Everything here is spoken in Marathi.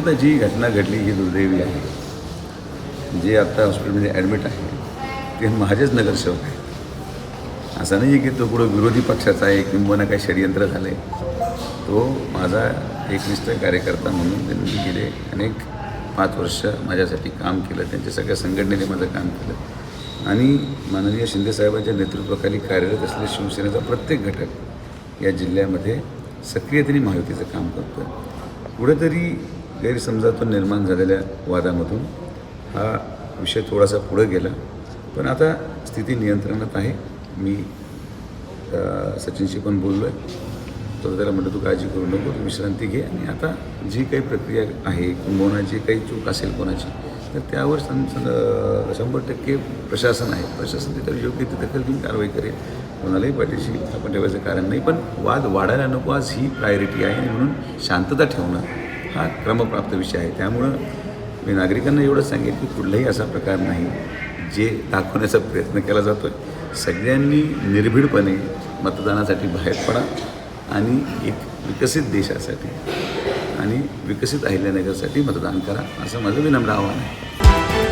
आता जी घटना घडली ही दुर्दैवी आहे. जे आत्ता हॉस्पिटलमध्ये ॲडमिट आहे ते माझेच नगरसेवक आहेत. असं नाही आहे की तो कुठं विरोधी पक्षाचा आहे किंवा काही षडयंत्र झालं आहे. तो माझा एकनिष्ठ कार्यकर्ता म्हणून त्यांनी गेले अनेक 5 वर्ष माझ्यासाठी काम केलं. त्यांच्या सगळ्या संघटनेने माझं काम केलं आणि माननीय शिंदेसाहेबांच्या नेतृत्वाखाली कार्यरत असलेल्या शिवसेनेचा प्रत्येक घटक या जिल्ह्यामध्ये सक्रियतेने महायुतीचं काम करतो आहे. कुठेतरी गैरसमजातून निर्माण झालेल्या वादामधून हा विषय थोडासा पुढं गेला, पण आता स्थिती नियंत्रणात आहे. मी सचिनशी पण बोललो आहे. तो त्याला म्हटलं तू काळजी करू नको, तू विश्रांती घे आणि आता जी काही प्रक्रिया आहे किंवा जी काही चूक असेल कोणाची तर त्यावर 100% प्रशासन आहे. प्रशासन त्याच्यावर योग्य ती दखल घेऊन कारवाई करेल. कोणालाही पाठीशी आपण ठेवायचं कारण नाही, पण वाद वाढायला नको आज ही प्रायोरिटी आहे. म्हणून शांतता ठेवणं हा क्रमप्राप्त विषय आहे. त्यामुळं मी नागरिकांना एवढंच सांगेन की कुठलाही असा प्रकार नाही जे दाखवण्याचा प्रयत्न केला जातो आहे. सगळ्यांनी निर्भीडपणे मतदानासाठी बाहेर पडा आणि एक विकसित देशासाठी आणि विकसित अहिल्यानगरसाठी मतदान करा असं माझं विनम्र आव्हान आहे.